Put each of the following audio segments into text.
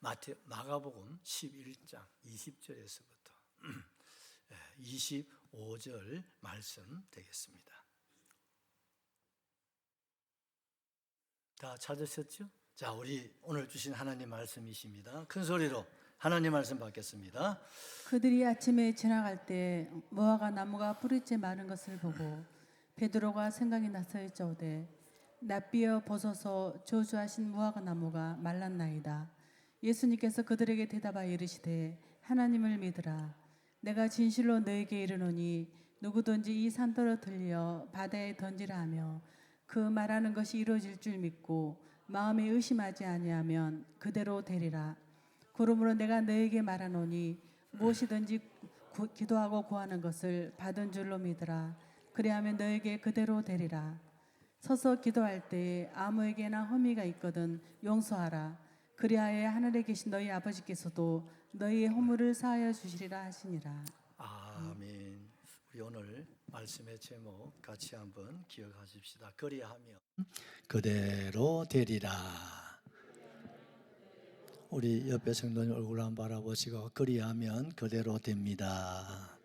마가복음 11장 20절에서부터 25절 말씀 되겠습니다. 다 찾으셨죠? 자, 우리 오늘 주신 하나님 말씀이십니다. 큰 소리로 하나님 말씀 받겠습니다. 그들이 아침에 지나갈 때 무화과 나무가 뿌리째 마른 것을 보고 베드로가 생각이 나서 여짜오되 낯비어 벗어서 저주하신 무화과 나무가 말랐나이다. 예수님께서 그들에게 대답하여 이르시되 하나님을 믿으라. 내가 진실로 너에게 이르노니 누구든지 이 산더러 들려 바다에 던지라 하며 그 말하는 것이 이루어질 줄 믿고 마음에 의심하지 아니하면 그대로 되리라. 그러므로 내가 너에게 말하노니 무엇이든지 기도하고 구하는 것을 받은 줄로 믿으라. 그리하면 너에게 그대로 되리라. 서서 기도할 때 아무에게나 허미가 있거든 용서하라. 그리하여 하늘에 계신 너희 아버지께서도 너희의 허물을 사하여 주시리라 하시니라. 아멘. 우리 오늘 말씀의 제목 같이 한번 기억하십시다. 그리하면 그대로 되리라. 우리 옆에 성도님 얼굴 한번 바라보시고 그리하면 그대로 됩니다.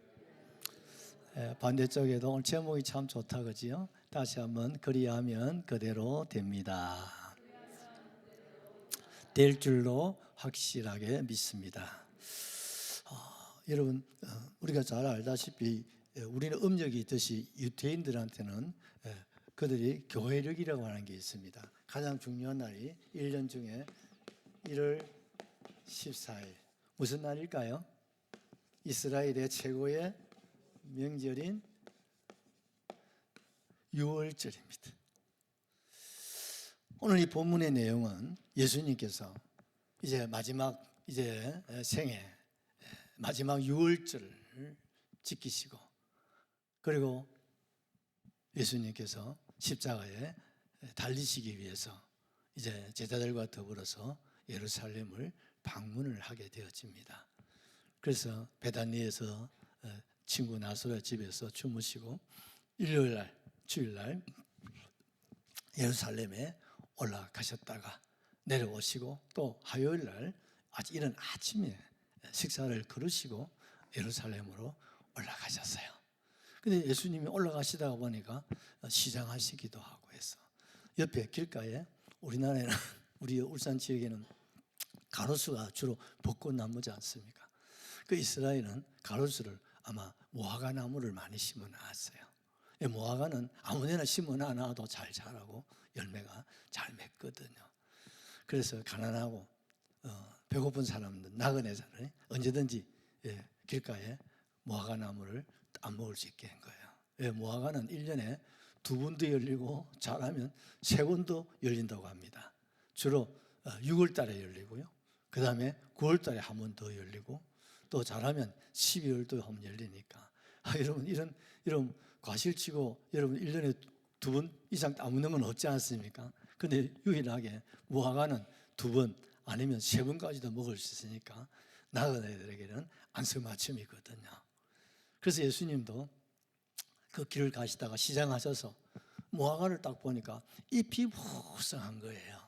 반대쪽에도 오늘 제목이 참 좋다, 그지요? 다시 한번 그리하면 그대로 됩니다. 될 줄로 확실하게 믿습니다. 여러분, 우리가 잘 알다시피 우리는 음력이 있듯이 유대인들한테는 그들이 교회력이라고 하는 게 있습니다. 가장 중요한 날이 1년 중에 1월 14일. 무슨 날일까요? 이스라엘의 최고의 명절인 유월절입니다. 오늘 이 본문의 내용은 예수님께서 이제 마지막 생애 마지막 유월절을 지키시고 그리고 예수님께서 십자가에 달리시기 위해서 이제 제자들과 더불어서 예루살렘을 방문을 하게 되어집니다. 그래서 베다니에서 친구 나사렛 집에서 주무시고 일요일 날, 주일 날 예루살렘에 올라가셨다가 내려오시고 또 화요일 날 이른 아침에 식사를 거르시고 예루살렘으로 올라가셨어요. 근데 예수님이 올라가시다가 보니까 시장하시기도 하고 해서 옆에 길가에 우리나라에는 우리 울산 지역에는 가로수가 주로 벚꽃나무지 않습니까? 그 이스라엘은 가로수를 아마 무화과 나무를 많이 심어 놨어요. 무화과는 아무데나 심어 놔도 잘 자라고 열매가 잘 맺거든요. 그래서 가난하고 배고픈 사람들, 나그네 사람이 언제든지 길가에 무화과 나무를 따먹을 수 있게 한 거예요. 무화과는 1년에 2번도 열리고 잘하면 3번도 열린다고 합니다. 주로 6월 달에 열리고요. 그 다음에 9월 달에 한 번 더 열리고 또 잘하면 12월도 한 번 열리니까 여러분 이런 과실치고 여러분 1년에 2번 이상 따먹는 건 없지 않습니까? 근데 유일하게 무화과는 2번 아니면 3번까지도 먹을 수 있으니까 나그네들에게는 안성맞춤이거든요. 그래서 예수님도 그 길을 가시다가 시장하셔서 무화과를 딱 보니까 잎이 무성한 거예요.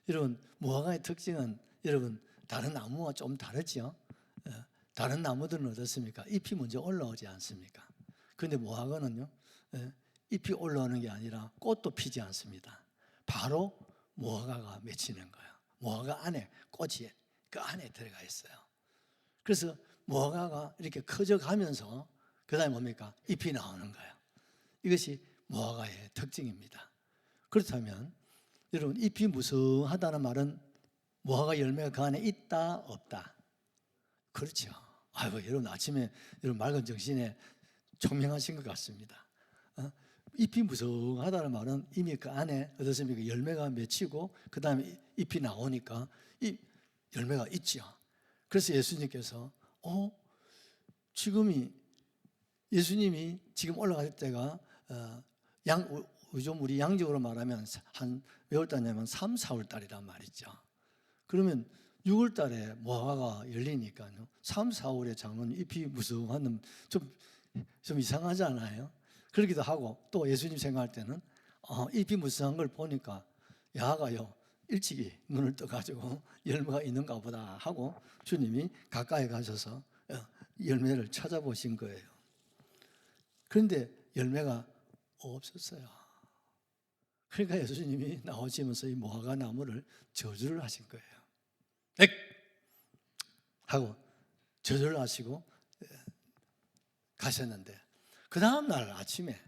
여러분 무화과의 특징은 여러분 다른 나무와 좀 다르죠? 다른 나무들은 어떻습니까? 잎이 먼저 올라오지 않습니까? 그런데 무화과는요 잎이 올라오는 게 아니라 꽃도 피지 않습니다. 바로 무화과가 맺히는 거예요. 무화과 안에 꽃이 그 안에 들어가 있어요. 그래서 무화과가 이렇게 커져가면서 그 다음에 뭡니까? 잎이 나오는 거예요. 이것이 무화과의 특징입니다. 그렇다면 여러분 잎이 무성하다는 말은 무화과 열매가 그 안에 있다 없다? 그렇죠. 아이고 여러분 아침에 여러분 맑은 정신에 총명하신 것 같습니다. 잎이 무성하다는 말은 이미 그 안에 어떻습니까? 열매가 맺히고 그 다음에 잎이 나오니까 이 열매가 있죠. 그래서 예수님께서 예수님이 지금 올라갈 때가 요즘 우리 양적으로 말하면 한 몇 월 달이냐면 3, 4월 달이란 말이죠. 그러면 6월 달에 무화과가 열리니까요. 3, 4월에 장은 잎이 무성한 좀 이상하지 않아요? 그러기도 하고 또 예수님 생각할 때는 잎이 무성한 걸 보니까 야가요 일찍이 눈을 떠가지고 열매가 있는가 보다 하고 주님이 가까이 가셔서 열매를 찾아보신 거예요. 그런데 열매가 없었어요. 그러니까 예수님이 나오시면서 이 무화과 나무를 저주를 하신 거예요. 액! 하고 저주를 하시고 가셨는데 그 다음날 아침에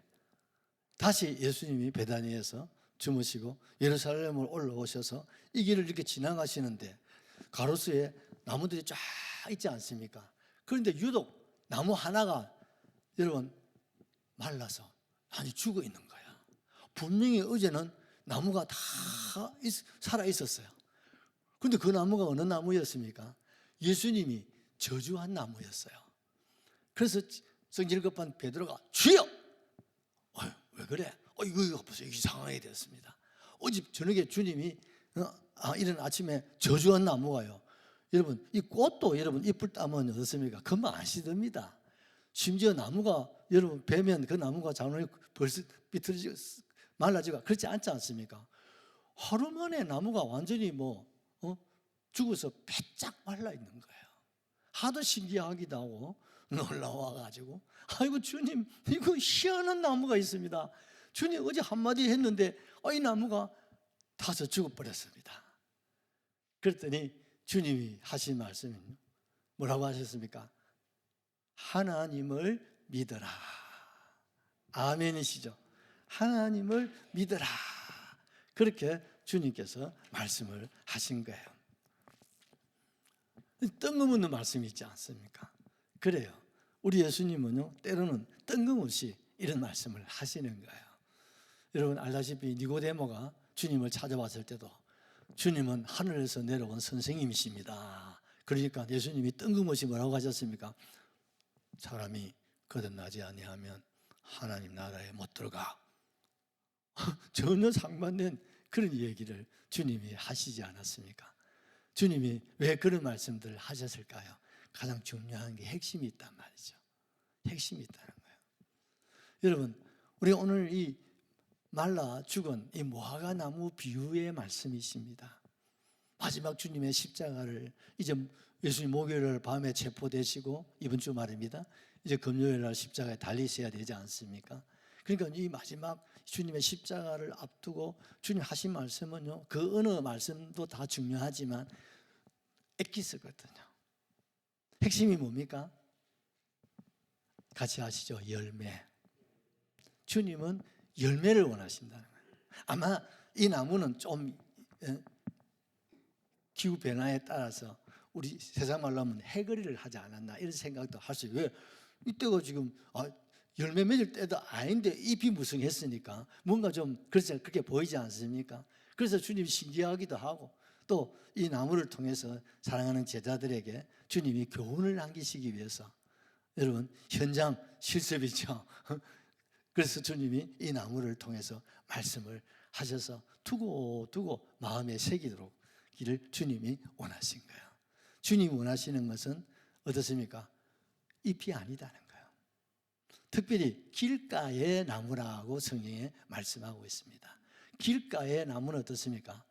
다시 예수님이 베다니에서 주무시고 예루살렘으로 올라오셔서 이 길을 이렇게 지나가시는데 가로수에 나무들이 쫙 있지 않습니까? 그런데 유독 나무 하나가 여러분 말라서 많이 죽어 있는 거야. 분명히 어제는 나무가 다 살아 있었어요. 그런데 그 나무가 어느 나무였습니까? 예수님이 저주한 나무였어요. 그래서 성질 급한 베드로가 주여! 왜 그래? 이거 보세요. 이상하게 되었습니다. 어제 저녁에 주님이 이런 아침에 저주한 나무가요. 여러분 이 꽃도 여러분 잎을 따면 어떻습니까? 금방 안 시듭니다. 심지어 나무가 여러분 베면 그 나무가 자원이 벌써 비틀어지고 말라지고 그렇지 않지 않습니까? 하루 만에 나무가 완전히 죽어서 빼짝 말라 있는 거예요. 하도 신기하기도 하고 놀라워가지고 아이고 주님 이거 희한한 나무가 있습니다. 주님 어제 한마디 했는데 이 나무가 타서 죽어버렸습니다. 그랬더니 주님이 하신 말씀은 뭐라고 하셨습니까? 하나님을 믿어라. 아멘이시죠? 하나님을 믿어라. 그렇게 주님께서 말씀을 하신 거예요. 뜬금없는 말씀이 있지 않습니까? 그래요. 우리 예수님은요 때로는 뜬금없이 이런 말씀을 하시는 거예요. 여러분 알다시피 니고데모가 주님을 찾아왔을 때도 주님은 하늘에서 내려온 선생님이십니다. 그러니까 예수님이 뜬금없이 뭐라고 하셨습니까? 사람이 거듭나지 아니하면 하나님 나라에 못 들어가. 전혀 상반된 그런 얘기를 주님이 하시지 않았습니까? 주님이 왜 그런 말씀들을 하셨을까요? 가장 중요한 게 핵심이 있단 말이죠. 핵심이 있다는 거예요. 여러분 우리 오늘 이 말라 죽은 이 무화과 나무 비유의 말씀이십니다. 마지막 주님의 십자가를 이제 예수님 목요일 밤에 체포되시고 이번 주 말입니다. 이제 금요일 날 십자가에 달리셔야 되지 않습니까? 그러니까 이 마지막 주님의 십자가를 앞두고 주님 하신 말씀은요 그 어느 말씀도 다 중요하지만 엑기스거든요. 핵심이 뭡니까? 같이 하시죠. 열매. 주님은 열매를 원하신다는 거예요. 아마 이 나무는 좀 기후 변화에 따라서 우리 세상 말로 하면 해거리를 하지 않았나 이런 생각도 할 수 있어요. 왜? 이때가 지금 열매 맺을 때도 아닌데 잎이 무성했으니까 뭔가 좀 그렇게 보이지 않습니까? 그래서 주님이 신기하기도 하고 또 이 나무를 통해서 사랑하는 제자들에게 주님이 교훈을 남기시기 위해서 여러분 현장 실습이죠. 그래서 주님이 이 나무를 통해서 말씀을 하셔서 두고 마음에 새기도록 기를 주님이 원하신 거예요. 주님이 원하시는 것은 어떻습니까? 잎이 아니다는 거예요. 특별히 길가의 나무라고 성경에 말씀하고 있습니다. 길가의 나무는 어떻습니까?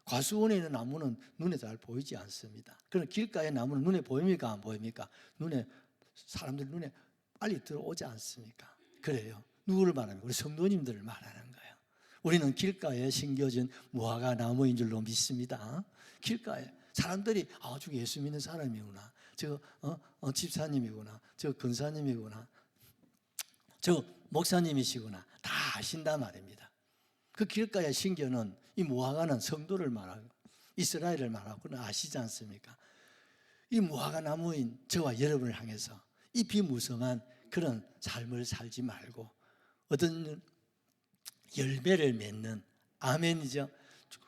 과수원에 있는 나무는 눈에 잘 보이지 않습니다. 그럼 길가의 나무는 눈에 보입니까? 안 보입니까? 사람들 눈에 빨리 들어오지 않습니까? 그래요. 누구를 말합니까? 우리 성도님들을 말하는 거예요. 우리는 길가에 심겨진 무화과 나무인 줄로 믿습니다. 길가에 사람들이 저 예수 믿는 사람이구나. 저 집사님이구나. 저 근사님이구나. 저 목사님이시구나. 다 아신단 말입니다. 그 길가에 심겨는 이 무화과는 성도를 말하고 이스라엘을 말하고 아시지 않습니까? 이 무화과 나무인 저와 여러분을 향해서 잎이 무성한 그런 삶을 살지 말고 어떤 열매를 맺는 아멘이죠.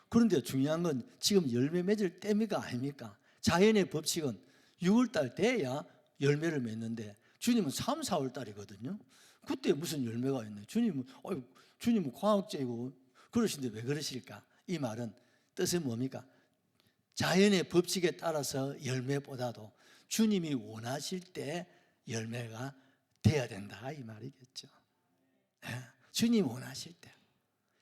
그런데 중요한 건 지금 열매 맺을 때입니까 아닙니까? 자연의 법칙은 6월달 돼야 열매를 맺는데 주님은 3, 4월 달이거든요. 그때 무슨 열매가 있네. 주님은 과학자이고 그러신데 왜 그러실까? 이 말은 뜻은 뭡니까? 자연의 법칙에 따라서 열매보다도 주님이 원하실 때 열매가 돼야 된다 이 말이겠죠. 주님 원하실 때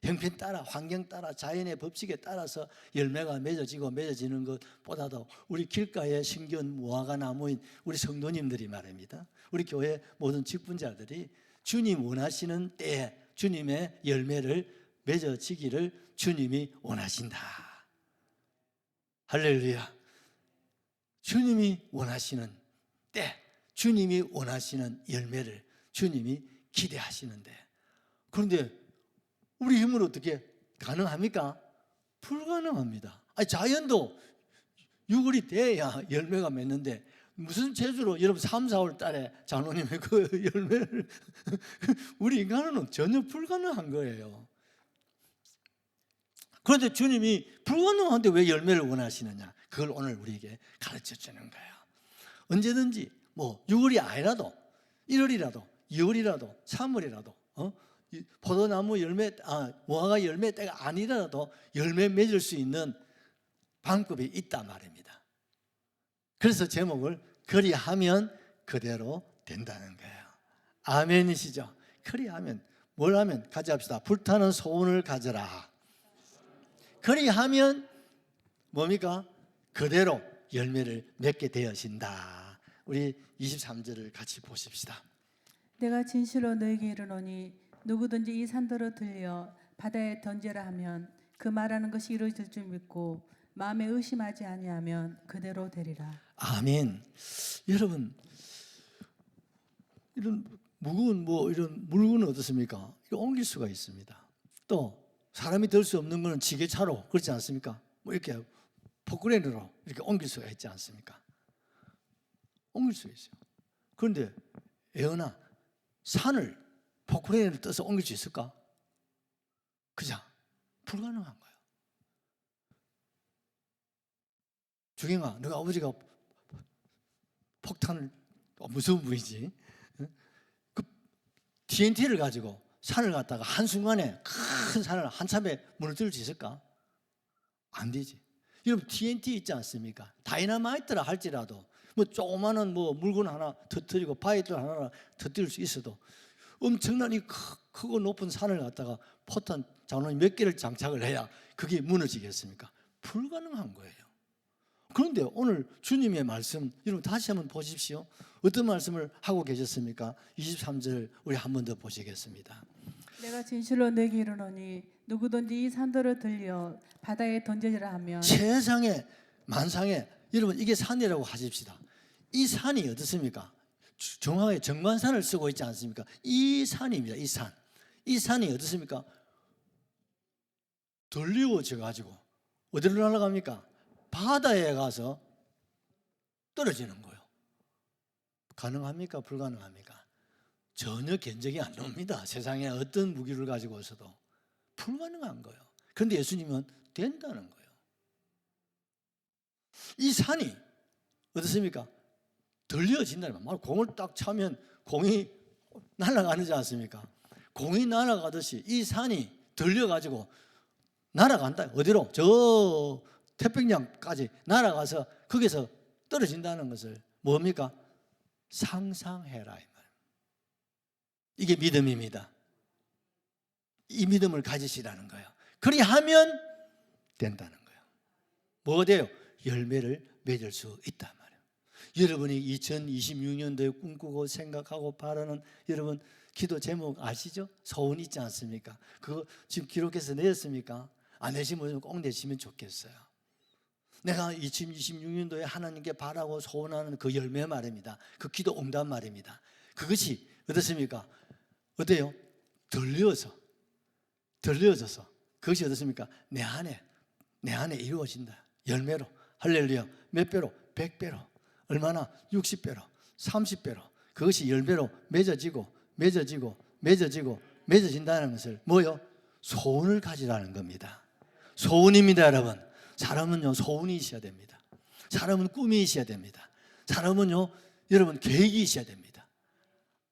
형편 따라, 환경 따라, 자연의 법칙에 따라서 열매가 맺어지고 맺어지는 것보다도 우리 길가에 심겨온 무화과 나무인 우리 성도님들이 말입니다. 우리 교회 모든 직분자들이 주님 원하시는 때에 주님의 열매를 맺어지기를 주님이 원하신다. 할렐루야. 주님이 원하시는 때, 주님이 원하시는 열매를 주님이 기대하시는데, 그런데 우리 힘으로 어떻게 가능합니까? 불가능합니다. 아니, 자연도 6월이 돼야 열매가 맺는데 무슨 재주로 여러분 3, 4월 달에 장로님의 그 열매를 우리 인간은 전혀 불가능한 거예요. 그런데 주님이 불가능한데 왜 열매를 원하시느냐? 그걸 오늘 우리에게 가르쳐 주는 거예요. 언제든지 뭐 6월이 아니라도 1월이라도 2월이라도 3월이라도 포도나무 열매, 무화과 열매 때가 아니라도 열매 맺을 수 있는 방법이 있단 말입니다. 그래서 제목을 그리하면 그대로 된다는 거예요. 아멘이시죠? 그리하면 뭘 하면 가져합시다. 불타는 소원을 가져라. 그리하면 뭡니까? 그대로 열매를 맺게 되어진다. 우리 23절을 같이 보십시다. 내가 진실로 너에게 이르노니 누구든지 이 산더러 들려 바다에 던지라 하면 그 말하는 것이 이루어질 줄 믿고 마음에 의심하지 아니하면 그대로 되리라. 아멘. 여러분, 이런 무거운 이런 물건은 어떻습니까? 이거 옮길 수가 있습니다. 또 사람이 들 수 없는 것은 지게차로, 그렇지 않습니까? 이렇게 포크레인으로 이렇게 옮길 수가 있지 않습니까? 옮길 수 있어요. 그런데 예언아, 산을 포크레인을 떠서 옮길 수 있을까? 그죠? 불가능한 거예요. 주경아, 너가 아버지가 폭탄을, 무서운 분이지, 그 TNT를 가지고 산을 갔다가 한순간에 큰 산을 한참에 무너뜨릴 수 있을까? 안 되지. 여러분, TNT 있지 않습니까? 다이너마이트라 할지라도 조그마한 물건 하나 터뜨리고 바위돌 하나 터뜨릴 수 있어도 엄청난 이 크고 높은 산을 갖다가 포탄 장로님 몇 개를 장착을 해야 그게 무너지겠습니까? 불가능한 거예요. 그런데 오늘 주님의 말씀, 여러분 다시 한번 보십시오. 어떤 말씀을 하고 계셨습니까? 23절 우리 한 번 더 보시겠습니다. 내가 진실로 너에게 이르노니 누구든지 이 산더러 들려 바다에 던지라 하면, 세상에 만상에, 여러분 이게 산이라고 하십시다. 이 산이 어떻습니까? 정확하게 정관산을 쓰고 있지 않습니까? 이 산입니다. 이 산. 이 산이 어떻습니까? 돌리워져 가지고 어디로 날아갑니까? 바다에 가서 떨어지는 거예요. 가능합니까? 불가능합니까? 전혀 견적이 안 나옵니다. 세상에 어떤 무기를 가지고 있어도 불가능한 거예요. 그런데 예수님은 된다는 거예요. 이 산이 어떻습니까? 들려진다는 말. 공을 딱 차면 공이 날아가지 않습니까? 공이 날아가듯이 이 산이 들려가지고 날아간다. 어디로? 저 태평양까지 날아가서 거기서 떨어진다는 것을 뭡니까? 상상해라. 이 말. 이게 믿음입니다. 이 믿음을 가지시라는 거예요. 그리하면 된다는 거예요. 뭐가 돼요? 열매를 맺을 수 있단 말이에요. 여러분이 2026년도에 꿈꾸고 생각하고 바라는 여러분 기도 제목 아시죠? 소원 있지 않습니까? 그거 지금 기록해서 내셨습니까? 안 내시면 꼭 내시면 좋겠어요. 내가 2026년도에 하나님께 바라고 소원하는 그 열매 말입니다. 그 기도 응답 말입니다. 그것이 어떻습니까? 어때요? 들려져서 그것이 어떻습니까? 내 안에 이루어진다. 열매로. 할렐루야. 몇 배로? 100배로. 얼마나? 60배로, 30배로. 그것이 열매로 맺어지고 맺어진다는 것을 뭐요? 소원을 가지라는 겁니다. 소원입니다, 여러분. 사람은요, 소원이 있어야 됩니다. 사람은 꿈이 있어야 됩니다. 사람은요, 여러분 계획이 있어야 됩니다.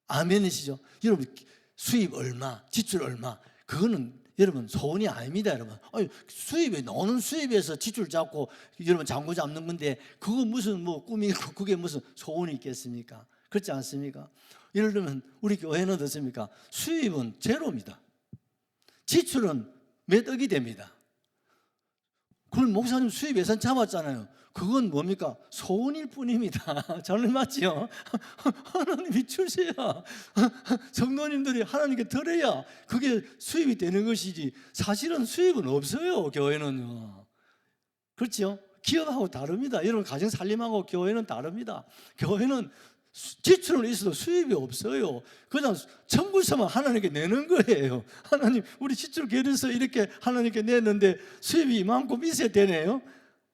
아멘이시죠? 여러분 수입 얼마, 지출 얼마, 그거는 여러분 소원이 아닙니다, 여러분. 아니, 수입에 나오는 수입에서 지출 잡고 여러분 장구 잡는 건데 그거 무슨 꿈이고 그게 무슨 소원이 있겠습니까? 그렇지 않습니까? 예를 들면 우리 교회는 어떻습니까? 수입은 제로입니다. 지출은 몇 억이 됩니다. 그럼 목사님 수입 예산 잡았잖아요. 그건 뭡니까? 소원일 뿐입니다. 저는 맞지요? 하나님이 주셔야, 성도님들이 하나님께 드려야 그게 수입이 되는 것이지, 사실은 수입은 없어요, 교회는요. 그렇죠? 기업하고 다릅니다. 여러분 가정 살림하고 교회는 다릅니다. 교회는 지출은 있어도 수입이 없어요. 그냥 청구서만 하나님께 내는 거예요. 하나님, 우리 지출 계획서 이렇게 하나님께 냈는데 수입이 이만큼 있어야 되네요.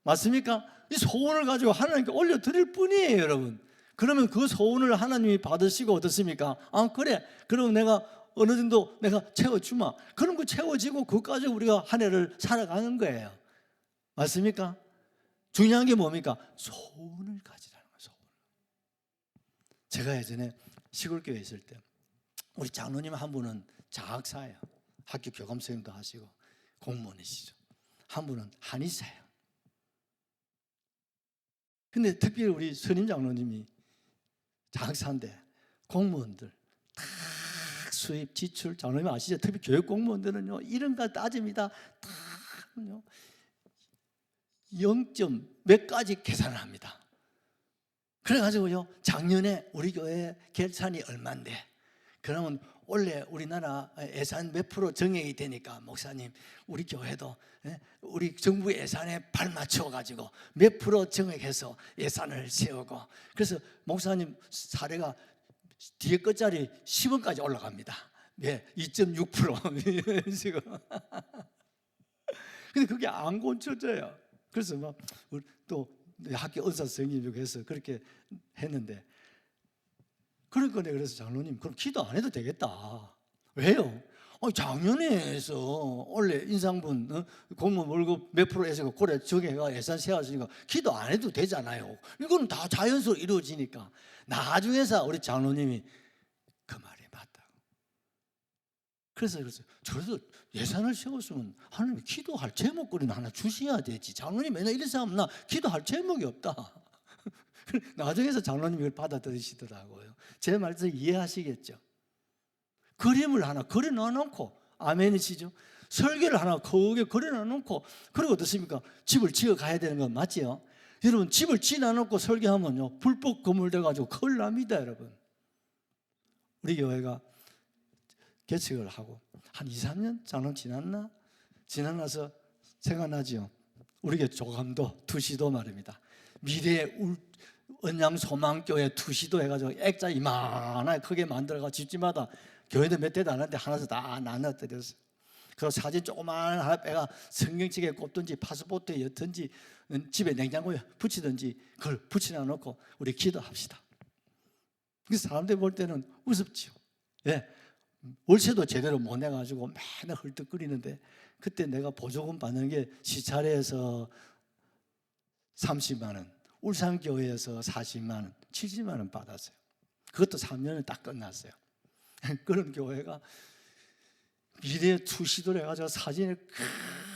맞습니까? 이 소원을 가지고 하나님께 올려드릴 뿐이에요, 여러분. 그러면 그 소원을 하나님이 받으시고 어떻습니까? 아, 그래, 그럼 내가 어느 정도 내가 채워주마. 그럼 그 채워지고 그거 가지고 우리가 한 해를 살아가는 거예요. 맞습니까? 중요한 게 뭡니까? 소원을 가지라는 거예요. 소원. 제가 예전에 시골교회에 있을 때 우리 장로님 한 분은 장학사예요. 학교 교감선생님도 하시고 공무원이시죠. 한 분은 한의사예요. 근데 특별히 우리 선임 장로님이 장학사인데 공무원들 다 수입, 지출, 장로님 아시죠? 특히 교육 공무원들은요 이런 거 따집니다. 다 0점 몇 가지 계산을 합니다. 그래가지고요 작년에 우리 교회 결산이 얼마인데, 그러면 원래 우리나라 예산 몇 프로 정액이 되니까 목사님 우리 교회도 우리 정부 예산에 발맞춰 가지고 몇 프로 정액해서 예산을 세우고, 그래서 목사님 사례가 뒤에 끝자리 10원까지 올라갑니다. 네, 2.6% 이런 식으로. 근데 그게 안 고쳐져요. 그래서 막 또 학교 의사 선생님이 해서 그렇게 했는데, 그러니까 내가 그래서 장로님 그럼 기도 안 해도 되겠다. 왜요? 작년에서 원래 인상분 공무원 월급 몇 프로 해서 고래 저게가 예산 세웠으니까 기도 안 해도 되잖아요. 이거는 다 자연스럽게 이루어지니까. 나중에서 우리 장로님이 그 말이 맞다고. 그래서 저도 예산을 세웠으면 하나님 기도할 제목거리는 하나 주셔야 되지. 장로님 맨날 이런 사람 나 기도할 제목이 없다. 나중에서 장로님이 이걸 받아들이시더라고요. 제 말씀 이해하시겠죠? 그림을 하나 그려놔놓고, 아멘이시죠? 설계를 하나 크게 그려놔놓고, 그리고 어떻습니까? 집을 지어 가야 되는 건 맞지요? 여러분 집을 지어놔놓고 설계하면요 불법 건물 돼가지고 큰일 납니다, 여러분. 우리 교회가 개척을 하고 한 2, 3년 장로 지나서 생각나지요? 우리 교회 조감도 두시도 말입니다. 미래의 언양소망교회 두시도 해가지고 액자 이만하게 크게 만들어가 집집마다 교회도 몇 대도 안 하는데 하나씩 다 나눠드렸어요. 그래서 사진 조그만 하나 빼가 성경책에 꼽든지 파스포트에 였든지 집에 냉장고에 붙이든지 그걸 붙여놔 놓고 우리 기도합시다. 그래서 사람들 볼 때는 우습지요. 예. 월세도 제대로 못 내가지고 맨날 헐떡거리는데, 그때 내가 보조금 받는 게 시찰에서 30만 원, 울산교회에서 40만 원, 70만 원 받았어요. 그것도 3년을 딱 끝났어요. 그런 교회가 미래 투시도를 해가지고 사진을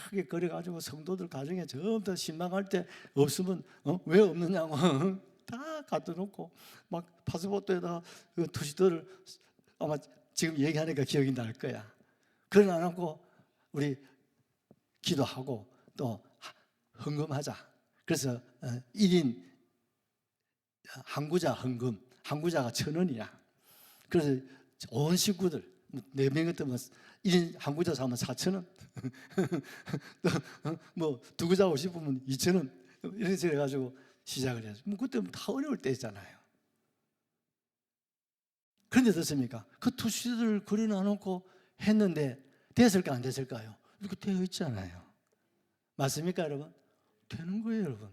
크게 그려가지고 성도들 가정에 전부 다 신방할 때 없으면 왜 없느냐고 다 갖다 놓고 막 파스포트에다가 그 투시도를 아마 지금 얘기하니까 기억이 날 거야. 그러나 않고 우리 기도하고 또 헌금하자. 그래서 1인 항구자 헌금, 항구자가 1,000원이야. 그래서 온 식구들 4명 같으면 1인 항구자 사면 4,000원, 뭐 두고 자고 싶으면 2,000원 이런 식으로 해가지고 시작을 해서 그때 다 어려울 때잖아요. 그런데 어떻습니까? 그 투시들을 그려놔놓고 했는데 됐을까 안 됐을까요? 이렇게 되어 있잖아요. 맞습니까, 여러분? 되는 거예요, 여러분.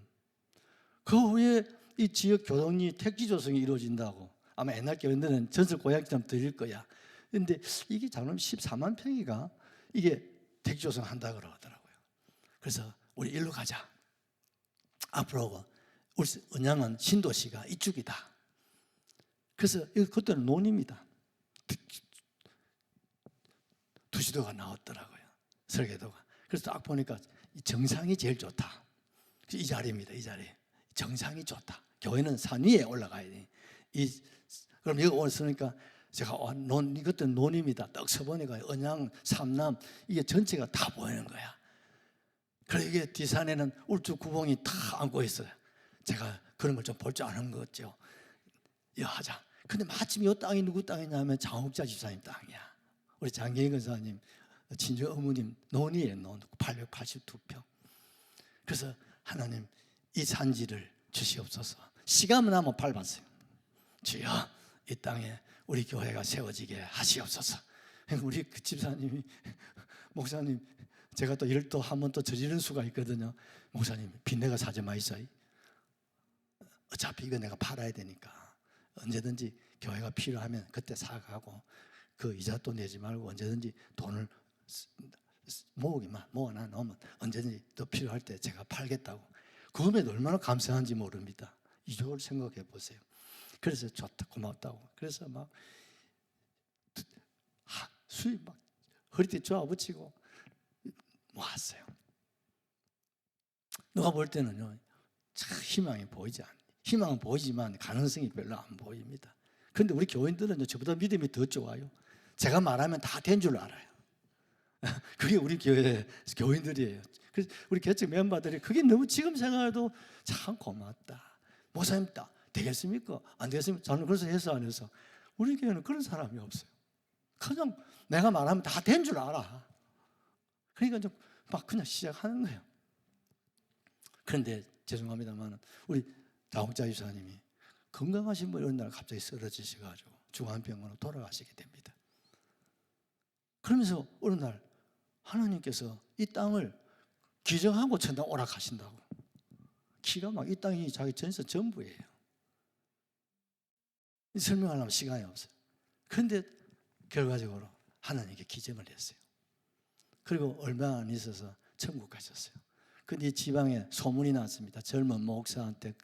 그 후에 이 지역 교동리 택지 조성이 이루어진다고 아마 옛날 교회들은 전설 고향처럼 드릴 거야. 그런데 이게 장로님 14만 평이가 이게 택지 조성한다 그러더라고요. 그래서 우리 일로 가자. 앞으로 우리 언양은 신도시가 이쪽이다. 그래서 그때는 논입니다. 두시도가 나왔더라고요. 설계도가. 그래서 딱 보니까 정상이 제일 좋다. 이 자리입니다. 이 자리. 정상이 좋다. 교회는 산 위에 올라가야 돼. 그럼 여기 왔으니까 제가 이것도 논입니다. 떡 서보니까 언양, 삼남 이게 전체가 다 보이는 거야. 그래 이게 뒷산에는 울주 구봉이 다 안고 있어요. 제가 그런 걸 좀 볼 줄 아는 거죠. 여하장. 근데 마침 이 땅이 누구 땅이냐면 장욱자 집사님 땅이야. 우리 장계인 권사님 친정 어머님 논이에요. 논 882평. 그래서 하나님 이 산지를 주시옵소서. 시간만 하면 밟았어요. 주여 이 땅에 우리 교회가 세워지게 하시옵소서. 우리 그 집사님이 목사님 제가 또 일을 또 한 번 또 저지른 수가 있거든요. 목사님 빚내가 사지 마이소이. 어차피 이거 내가 팔아야 되니까 언제든지 교회가 필요하면 그때 사가고 그 이자도 내지 말고 언제든지 돈을 모아놔 놓으면 언제든지 더 필요할 때 제가 팔겠다고. 그음에도 얼마나 감사한지 모릅니다. 이쪽을 생각해 보세요. 그래서 좋다 고맙다고. 그래서 막 수입 막 허리띠 쪼아붙이고 모았어요. 누가 볼 때는요 참 희망이 보이지 않아요. 희망은 보이지만 가능성이 별로 안 보입니다. 그런데 우리 교인들은 저보다 믿음이 더 좋아요. 제가 말하면 다 된 줄 알아요. 그게 우리 교회 교인들이에요. 그래서 우리 개척 멤버들이 그게 너무 지금 생각해도 참 고맙다. 목사님 되겠습니까? 안 되겠습니까? 저는 그래서 해서 안 해서 우리 교회는 그런 사람이 없어요. 그냥 내가 말하면 다 된 줄 알아. 그러니까 좀 막 그냥 시작하는 거예요. 그런데 죄송합니다만 우리 장욱자 집사님이 건강하신 분 어느 날 갑자기 쓰러지셔가지고 중환병으로 돌아가시게 됩니다. 그러면서 어느 날 하나님께서 이 땅을 기정하고 천당 오락하신다고. 기가 막 이 땅이 자기 전세 전부예요. 설명하려면 시간이 없어요. 그런데 결과적으로 하나님께 기정을 했어요. 그리고 얼마 안 있어서 천국 가셨어요. 근데 지방에 소문이 났습니다. 젊은 목사한테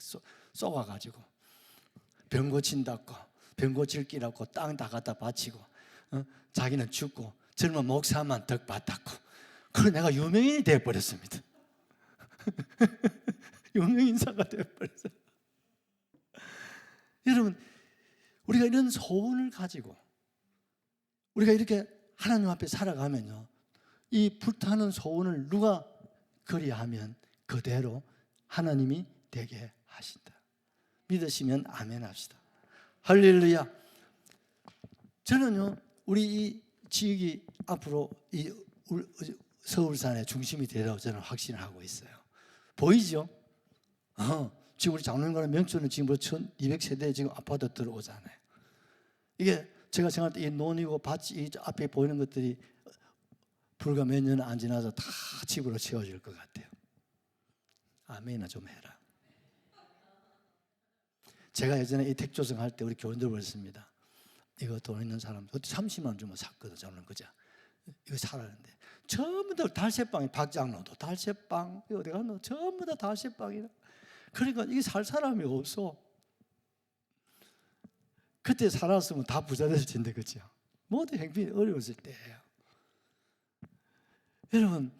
쏘아가지고 병 고친다고, 병 고칠 끼라고 땅 다 갖다 바치고 자기는 죽고 젊은 목사만 덕 받았고. 그래서 내가 유명인이 되어버렸습니다. 유명인사가 되어버렸어요. 여러분 우리가 이런 소원을 가지고 우리가 이렇게 하나님 앞에 살아가면요 이 불타는 소원을 누가 그리하면 그대로 하나님이 되게 하신다. 믿으시면 아멘 합시다. 할렐루야. 저는요 우리 이 지역이 앞으로 이 서울산의 중심이 되라고 저는 확신을 하고 있어요. 보이죠? 지금 우리 장로님과는 명초는 지금 1200세대 지금 아파트 들어오잖아요. 이게 제가 생각할 때 이 논이고 밭이 이 앞에 보이는 것들이 불과 몇 년 안 지나서 다 집으로 채워질 것 같아요. 아멘이나 좀 해라. 제가 예전에 이 택조성 할 때 우리 교인들 그랬습니다. 이거 돈 있는 사람 30만 원 주면 샀거든. 저는 그죠? 이거 사라는데 전부 다 달새빵이 박장로도 달새빵 어디 갔노? 전부 다 달새빵이라. 그러니까 이게 살 사람이 없어. 그때 살았으면 다 부자 됐을 텐데 그죠? 모두 행편이 어려웠을 때예요. 여러분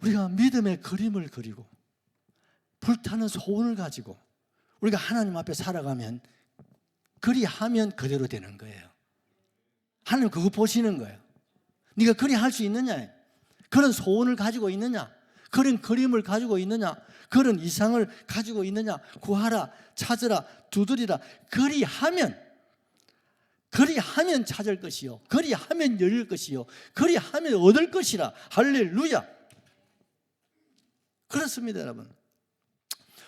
우리가 믿음의 그림을 그리고 불타는 소원을 가지고 우리가 하나님 앞에 살아가면 그리하면 그대로 되는 거예요. 하나님 그거 보시는 거예요. 네가 그리할 수 있느냐? 그런 소원을 가지고 있느냐? 그런 그림을 가지고 있느냐? 그런 이상을 가지고 있느냐? 구하라, 찾으라, 두드리라. 그리하면 찾을 것이요, 그리하면 열릴 것이요, 그리하면 얻을 것이라. 할렐루야. 그렇습니다 여러분.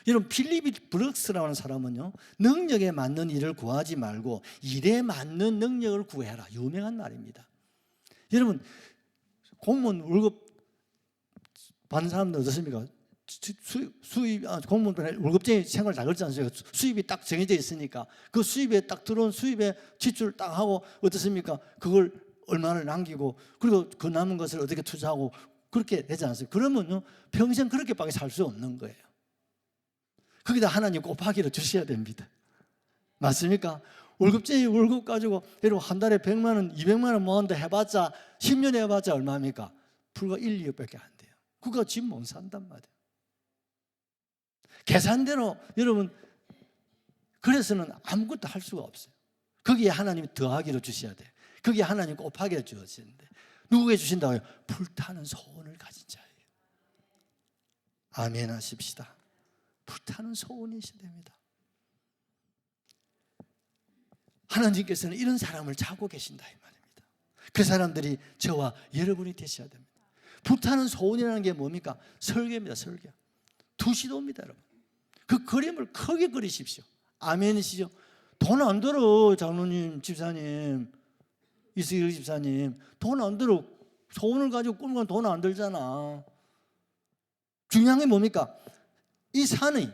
여러분 필립이 브룩스라는 사람은요 능력에 맞는 일을 구하지 말고 일에 맞는 능력을 구해라. 유명한 말입니다. 여러분 공무원 월급 받는 사람들 어떻습니까? 수입 공무원 월급쟁이 생활 다 그렇지 않습니까? 수입이 딱 정해져 있으니까 그 수입에 딱 들어온 수입에 지출을 딱 하고 어떻습니까? 그걸 얼마를 남기고 그리고 그 남은 것을 어떻게 투자하고 그렇게 되지 않습니까? 그러면요 평생 그렇게밖에 살 수 없는 거예요. 거기다 하나님 곱하기를 주셔야 됩니다. 맞습니까? 월급쟁이 월급 가지고 여러분 한 달에 100만 원, 200만 원 모은다 해봤자 10년 해봤자 얼마입니까? 불과 1, 2억밖에 안 돼요. 그거 집 못 산단 말이에요. 계산대로 여러분 그래서는 아무것도 할 수가 없어요. 거기에 하나님이 더하기로 주셔야 돼. 거기에 하나님 곱하기로 주시는데 누구에게 주신다고요? 불타는 소원을 가진 자예요. 아멘 하십시다. 불타는 소원이셔야 됩니다. 하나님께서는 이런 사람을 찾고 계신다 이 말입니다. 그 사람들이 저와 여러분이 되셔야 됩니다. 불타는 소원이라는 게 뭡니까? 설계입니다. 설계. 두시도입니다 여러분. 그 그림을 크게 그리십시오. 아멘이시죠? 돈 안 들어 장로님 집사님 이스길 집사님 돈 안 들어. 소원을 가지고 꾸는 건 돈 안 들잖아. 중요한 게 뭡니까? 이 산이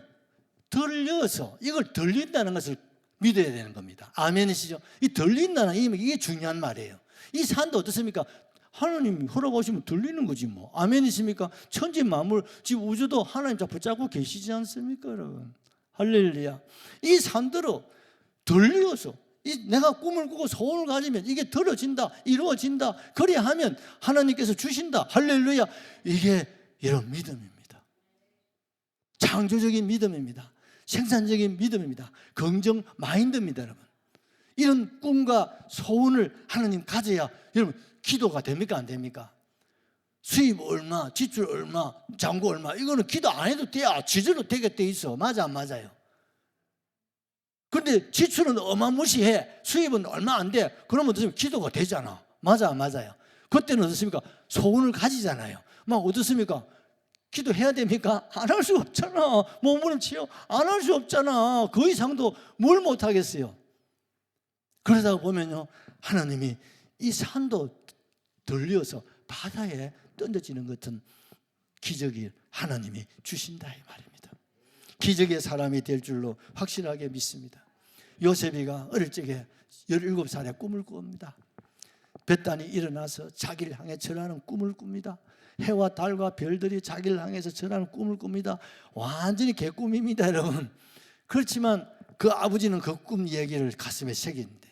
들려서 이걸 들린다는 것을 믿어야 되는 겁니다. 아멘이시죠? 이 들린다는 이게 중요한 말이에요. 이 산도 어떻습니까? 하나님 허락하시면 들리는 거지 뭐. 아멘이십니까? 천지 만물 지금 우주도 하나님 자 붙잡고 계시지 않습니까 여러분? 할렐루야. 이 산들어 들려서 내가 꿈을 꾸고 소원을 가지면 이게 들어진다, 이루어진다. 그리하면 하나님께서 주신다. 할렐루야. 이게 여러분 믿음입니다. 창조적인 믿음입니다. 생산적인 믿음입니다. 긍정 마인드입니다 여러분. 이런 꿈과 소원을 하나님 가져야 여러분 기도가 됩니까 안 됩니까? 수입 얼마, 지출 얼마, 잔고 얼마 이거는 기도 안 해도 돼야 지절로 되게 돼 있어. 맞아 안 맞아요? 그런데 지출은 어마무시해. 수입은 얼마 안 돼. 그러면 어떻습니까? 기도가 되잖아. 맞아 안 맞아요? 그때는 어떻습니까? 소원을 가지잖아요. 막 어떻습니까? 기도해야 됩니까? 안 할 수 없잖아. 몸부림 치요? 안 할 수 없잖아. 그 이상도 뭘 못하겠어요. 그러다 보면요 하나님이 이 산도 들려서 바다에 던져지는 같은 기적이 하나님이 주신다 이 말입니다. 기적의 사람이 될 줄로 확실하게 믿습니다. 요셉이가 어릴 적에 17살에 꿈을 꿉니다. 벳단이 일어나서 자기를 향해 절하는 꿈을 꿉니다. 해와 달과 별들이 자기를 향해서 절하는 꿈을 꿉니다. 완전히 개꿈입니다 여러분. 그렇지만 그 아버지는 그 꿈 얘기를 가슴에 새기는데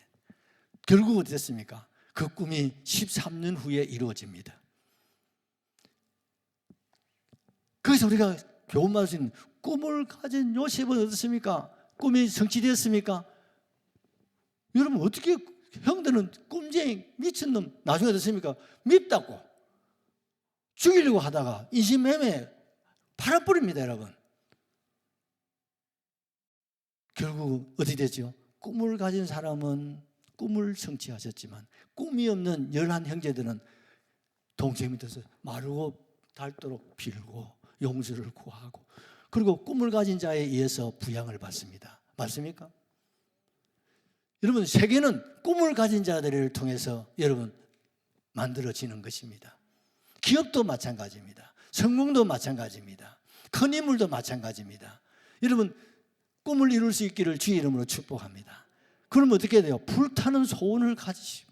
결국 어떻게 됐습니까? 그 꿈이 13년 후에 이루어집니다. 그래서 우리가 교훈받을 수 있는 꿈을 가진 요셉은 어떻습니까? 꿈이 성취되었습니까? 여러분 어떻게 형들은 꿈쟁이 미친놈 나중에 어떻습니까? 밉다고 죽이려고 하다가 인신매매 팔아버립니다 여러분. 결국 어떻게 되죠? 꿈을 가진 사람은 꿈을 성취하셨지만 꿈이 없는 11 형제들은 동생 밑에서 마르고 닳도록 빌고 용서를 구하고 그리고 꿈을 가진 자에 의해서 부양을 받습니다. 맞습니까? 여러분 세계는 꿈을 가진 자들을 통해서 여러분 만들어지는 것입니다. 기업도 마찬가지입니다. 성공도 마찬가지입니다. 큰 인물도 마찬가지입니다. 여러분 꿈을 이룰 수 있기를 주의 이름으로 축복합니다. 그러면 어떻게 돼요? 불타는 소원을 가지십시오.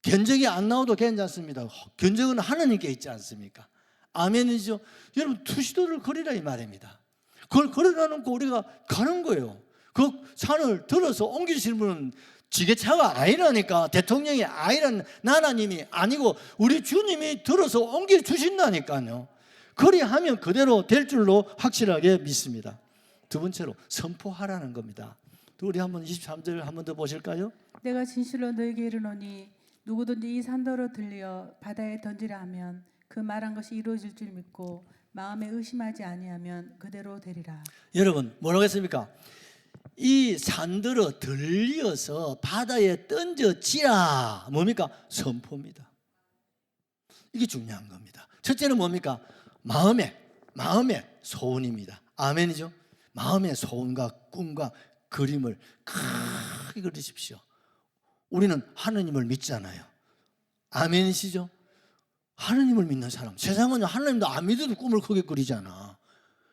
견적이 안 나와도 괜찮습니다. 견적은 하나님께 있지 않습니까? 아멘이죠. 여러분 투시도를 걸으라 이 말입니다. 그걸 걸어놓고 우리가 가는 거예요. 그 산을 들어서 옮기시는 분은 지게차가 아니라니까. 대통령이 아니란 나라님이 아니고 우리 주님이 들어서 옮겨주신다니까요. 그리하면 그대로 될 줄로 확실하게 믿습니다. 두 번째로 선포하라는 겁니다. 우리 한번 23절 한 번 더 보실까요? 내가 진실로 너에게 이르노니 누구든지 이 산더러 들려 바다에 던지라 하면 그 말한 것이 이루어질 줄 믿고 마음에 의심하지 아니하면 그대로 되리라. 여러분 뭐라고 했습니까? 이 산들어 들려서 바다에 던져지라. 뭡니까? 선포입니다. 이게 중요한 겁니다. 첫째는 뭡니까? 마음의 소원입니다. 아멘이죠? 마음의 소원과 꿈과 그림을 크게 그리십시오. 우리는 하느님을 믿잖아요. 아멘이시죠? 하느님을 믿는 사람. 세상은 하느님도 안 믿어도 꿈을 크게 그리잖아.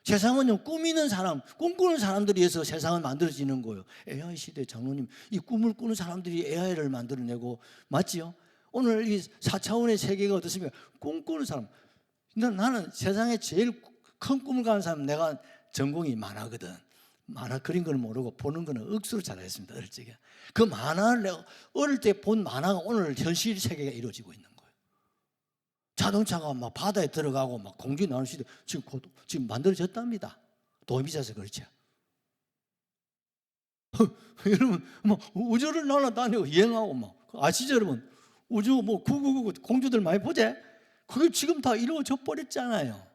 세상은요 꾸미는 사람, 꿈꾸는 사람들이 해서 세상은 만들어지는 거예요. AI 시대 장로님, 이 꿈을 꾸는 사람들이 AI를 만들어내고 맞지요? 오늘 이 4차원의 세계가 어떻습니까? 꿈꾸는 사람. 나는 세상에 제일 큰 꿈을 가는 사람, 내가 전공이 만화거든. 만화 그린 걸 모르고 보는 거는 억수로 잘했습니다. 어릴 적에. 그 만화를 내가 어릴 때 본 만화가 오늘 현실 세계가 이루어지고 있는 거예요. 자동차가 막 바다에 들어가고 막 공기 나오는 시대 지금 만들어졌답니다. 돈이 비싸서 그렇죠. 여러분, 뭐 우주를 날아다니고 여행하고 막 아시죠, 여러분? 우주 뭐 999 공주들 많이 보제? 그게 지금 다 이루어져 버렸잖아요.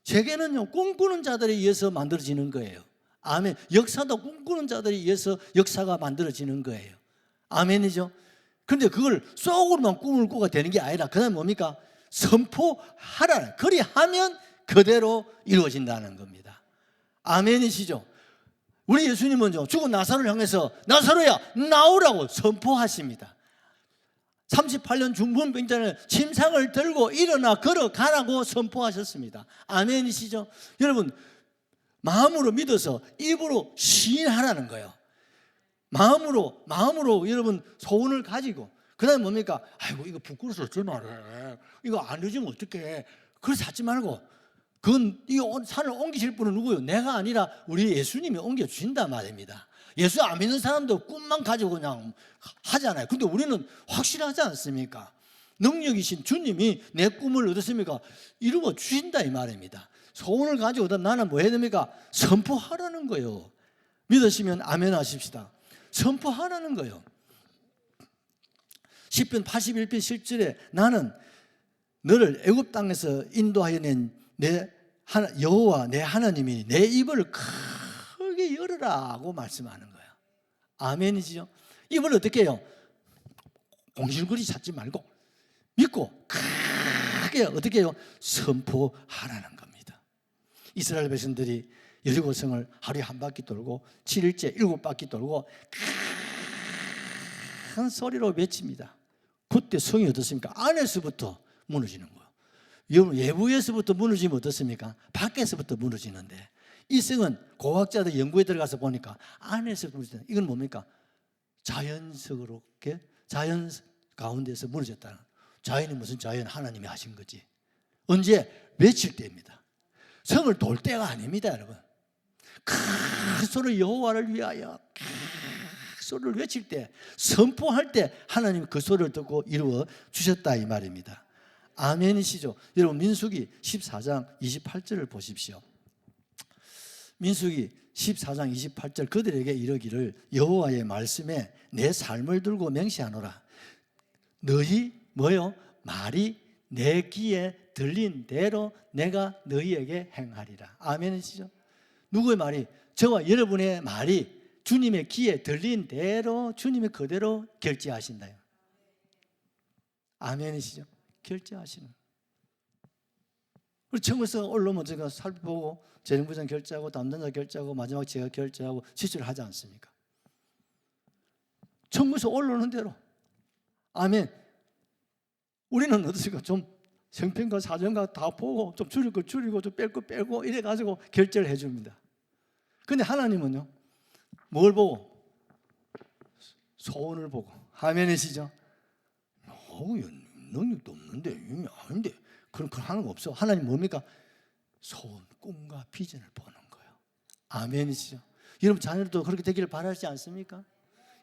세계는요, 꿈꾸는 자들에 의해서 만들어지는 거예요. 아멘. 역사도 꿈꾸는 자들에 의해서 역사가 만들어지는 거예요. 아멘이죠. 그런데 그걸 속으로만 꿈을 꾸가 되는 게 아니라 그다음에 뭡니까? 선포하라. 그리하면 그대로 이루어진다는 겁니다. 아멘이시죠? 우리 예수님은요, 죽은 나사로를 향해서 나사로야 나오라고 선포하십니다. 38년 중풍병자는 침상을 들고 일어나 걸어가라고 선포하셨습니다. 아멘이시죠? 여러분, 마음으로 믿어서 입으로 시인하라는 거예요. 마음으로 여러분 소원을 가지고, 그 다음에 뭡니까? 아이고, 이거 부끄러워서 어쩔 말해. 이거 안 되지면 어떡해. 그래서 하지 말고, 그건 이 산을 옮기실 분은 누구요? 내가 아니라 우리 예수님이 옮겨주신단 말입니다. 예수 안 믿는 사람도 꿈만 가지고 그냥 하잖아요. 근데 우리는 확실하지 않습니까? 능력이신 주님이 내 꿈을 어떻습니까? 이루어 주신다 이 말입니다. 소원을 가지고 나는 뭐 해야 됩니까? 선포하라는 거예요. 믿으시면 아멘 하십시다. 선포하라는 거예요. 시편 81편 10절에 나는 너를 애굽 땅에서 인도하여 낸 내 여호와 내 하나님이 내 입을 크게 열으라고 말씀하는 거예요. 아멘이죠. 입을 어떻게 해요? 공실거리 찾지 말고 믿고 크게 어떻게 해요? 선포하라는 겁니다. 이스라엘 백성들이 여리고성을 하루에 한 바퀴 돌고 7일째 7바퀴 돌고 큰 소리로 외칩니다. 그때 성이 어떻습니까? 안에서부터 무너지는 거예요. 외부에서부터 무너지면 어떻습니까? 밖에서부터 무너지는데, 이 성은 고학자들 연구에 들어가서 보니까 안에서부터 무너지는, 이건 뭡니까? 자연스럽게 자연 가운데서 무너졌다는. 자연이 무슨 자연? 하나님이 하신 거지. 언제? 외칠 때입니다. 성을 돌 때가 아닙니다, 여러분. 큰 소리 여호와를 위하여 큰 소리를 외칠 때, 선포할 때 하나님이 그 소리를 듣고 이루어 주셨다 이 말입니다. 아멘이시죠? 여러분, 민수기 14장 28절을 보십시오. 민수기 14장 28절, 그들에게 이르기를 여호와의 말씀에 내 삶을 들고 맹세하노라. 너희 뭐요? 말이 내 귀에 들린 대로 내가 너희에게 행하리라. 아멘이시죠? 누구의 말이? 저와 여러분의 말이 주님의 귀에 들린 대로 주님이 그대로 결제하신다. 아멘이시죠? 결제하시는. 우리 정부에서 올라오면 제가 살펴보고 재정부장 결제하고 담당자 결제하고 마지막 제가 결제하고 지출을 하지 않습니까? 정부에서 올라오는 대로. 아멘. 우리는 어떻습니까? 좀 형편과 사정과 다 보고 좀 줄일 거 줄이고 좀 뺄 거 빼고 이래 가지고 결제를 해줍니다. 근데 하나님은요, 뭘 보고? 소원을 보고. 아멘이시죠? 능력도 없는데 이게 아닌데 그런 거 하는 거 없어. 하나님 뭡니까? 소원, 꿈과 비전을 보는 거예요. 아멘이시죠? 여러분 자녀들도 그렇게 되기를 바라지 않습니까?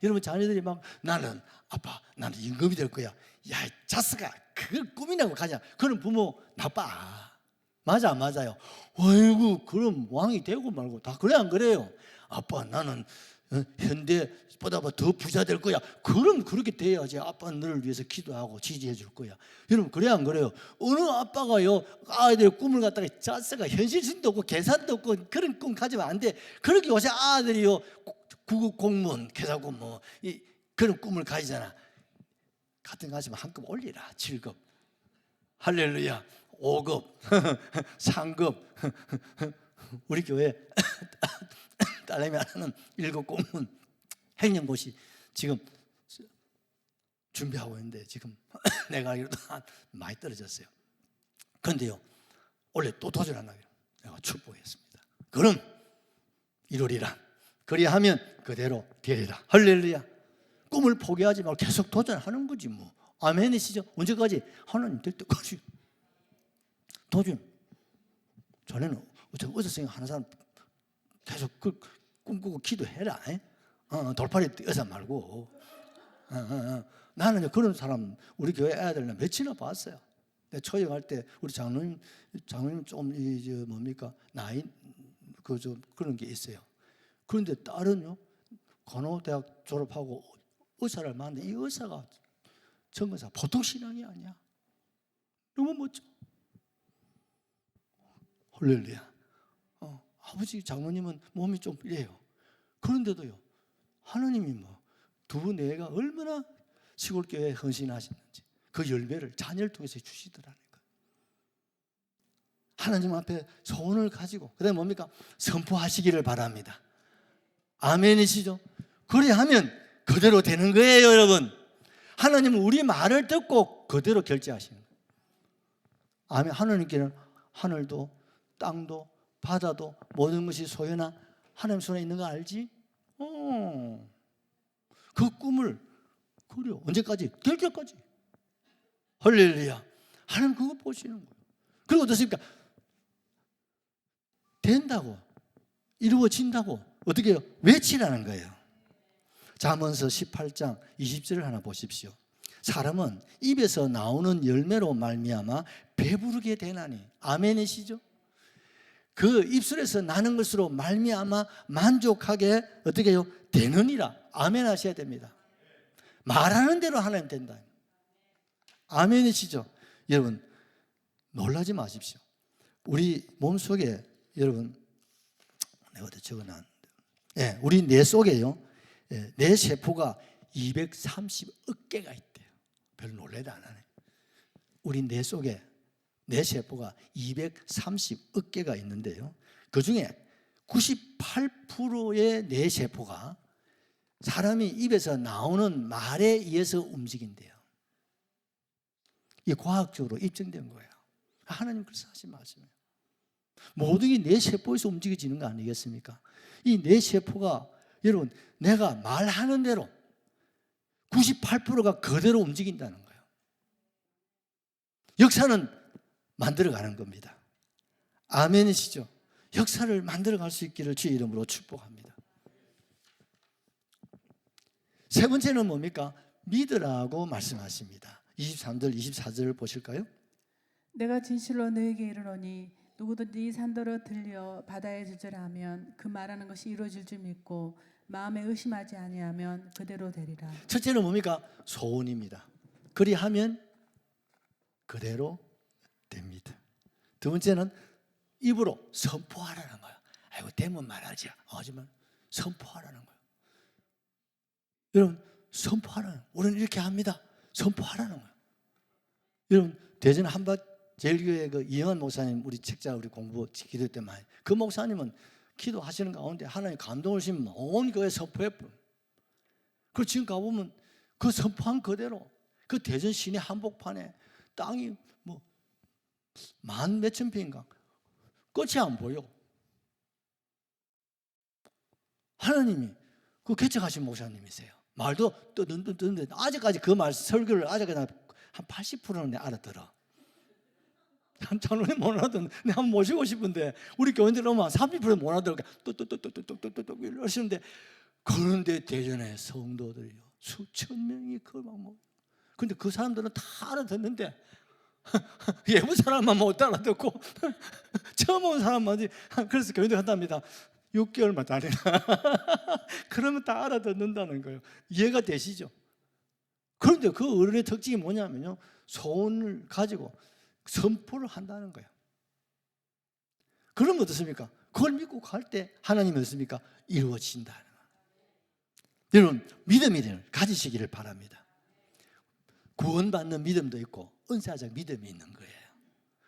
여러분 자녀들이 막 나는 아빠 나는 임금이 될 거야. 야, 이 자식아, 그걸 꿈이라고 가냐? 그런 부모 나빠. 맞아 안 맞아요? 아이고 그럼 왕이 되고 말고 다 그래 안 그래요? 아빠 나는 현대보다 더 부자 될 거야. 그럼 그렇게 돼야지 아빠는 너를 위해서 기도하고 지지해 줄 거야. 여러분 그래 안 그래요? 어느 아빠가요 아이들의 꿈을 갖다가 자세가 현실성도 없고 계산도 없고 그런 꿈 가지면 안 돼. 그렇게 요새 아들이요 구급 공무원 계산고 뭐 그런 꿈을 가지잖아. 같은 거 가지면 한 급 올리라. 7급 할렐루야. 5급 3급 우리 교회 딸내미 하나는 1급 공무원 행정고시 지금 준비하고 있는데 지금 내가 알기로도 많이 떨어졌어요. 그런데요 원래 또 도전한다고 내가 축복했습니다. 그럼 이루리라. 그리하면 그대로 되리라. 할렐루야. 꿈을 포기하지 말고 계속 도전하는 거지 뭐. 아멘이시죠? 언제까지? 하나님 될 때까지 도전. 전에는 어제 생각하는 사람 계속 꿈꾸고 기도해라. 돌팔이 뛰어서 말고. 나는 그런 사람 우리 교회 애들은 몇이나 봤어요. 내가 초역할 때 우리 장로님 좀 뭡니까 나이 좀 그런 게 있어요. 그런데 딸은요 간호대학 졸업하고 의사를 만났는데 이 의사가 전문사 보통 신앙이 아니야. 너무 멋져. 할렐루야. 아버지 장모님은 몸이 좀 이래요. 그런데도요, 하나님이 두 분 애가 얼마나 시골교회에 헌신하시는지 그 열매를 자녀를 통해서 주시더라는 거예요. 하나님 앞에 소원을 가지고 그다음에 뭡니까? 선포하시기를 바랍니다. 아멘이시죠? 그래야하면 그대로 되는 거예요, 여러분. 하나님은 우리 말을 듣고 그대로 결제하시는 거예요. 아멘. 하나님께는 하늘도 땅도 바다도 모든 것이 소유나 하나님 손에 있는 거 알지? 그 꿈을 그려. 언제까지? 될 때까지. 할렐루야. 하나님 그거 보시는 거예요. 그리고 어떻습니까? 된다고, 이루어진다고 어떻게 해요? 외치라는 거예요. 잠언서 18장 20절을 하나 보십시오. 사람은 입에서 나오는 열매로 말미암아 배부르게 되나니. 아멘이시죠? 그 입술에서 나는 것으로 말미암아 만족하게 어떻게 해요? 되느니라. 아멘 하셔야 됩니다. 말하는 대로 하나님 된다. 아멘이시죠? 여러분 놀라지 마십시오. 우리 몸속에 여러분 내가 어디 적어놨는데 우리 뇌 속에요, 뇌 세포가 230억 개가 있대요. 별로 놀래도 안 하네. 우리 뇌 속에 뇌 세포가 230억 개가 있는데요, 그 중에 98%의 뇌 세포가 사람이 입에서 나오는 말에 의해서 움직인대요. 이게 과학적으로 입증된 거예요. 하나님 그래서 하신 말씀이에요. 모든 게 뇌 세포에서 움직여지는 거 아니겠습니까? 이 뇌 세포가 여러분 내가 말하는 대로 98%가 그대로 움직인다는 거예요. 역사는 만들어가는 겁니다. 아멘이시죠? 역사를 만들어갈 수 있기를 주의 이름으로 축복합니다. 세 번째는 뭡니까? 믿으라고 말씀하십니다. 23절 24절을 보실까요? 내가 진실로 너에게 이르노니 누구든지 산더러 들려 바다에 주저하면 그 말하는 것이 이루어질 줄 믿고 마음에 의심하지 아니하면 그대로 되리라. 첫째는 뭡니까? 소원입니다. 그리하면 그대로 됩니다. 두 번째는 입으로 선포하라는 거예요. 아이고 되면 말하지. 하지만 선포하라는 거예요. 여러분 선포하라는, 우리는 이렇게 합니다. 선포하라는 거예요. 여러분 대전 한밭제일교회 그 이영환 목사님, 우리 책자 우리 공부 기도 때 많이, 그 목사님은 기도하시는 가운데 하나님 감동을 주시면 온 교회 선포해버려. 그리고 지금 가보면 그 선포한 그대로 그 대전 시내 한복판에 땅이 만 몇천 평인가 끝이 안 보여. 하나님이 그 개척하신 목사님이세요. 말도 뜨는데 아직까지 그 말 설교를 아직까지 한 80%는 알아들어. 한 장로님 못 알아듣는, 내가 한번 모시고 싶은데 우리 교인들 오면 30% 못 알아들으니까 뚝뚝뚝뚝뚝뚝뚝 이러시는데, 그런데 대전에 성도들이요 수천 명이 그걸 막 먹어요. 근데 그 사람들은 다 알아듣는데 예부 사람만 못 알아듣고 처음 온 사람만, 그래서 교인들 한답니다. 6개월만 다니라. 그러면 다 알아듣는다는 거예요. 이해가 되시죠? 그런데 그 어른의 특징이 뭐냐면요, 소원을 가지고 선포를 한다는 거예요. 그러면 어떻습니까? 그걸 믿고 갈 때 하나님이 어떻습니까? 이루어진다는 거예요. 여러분 믿음을 가지시기를 바랍니다. 구원받는 믿음도 있고 은사적 믿음이 있는 거예요.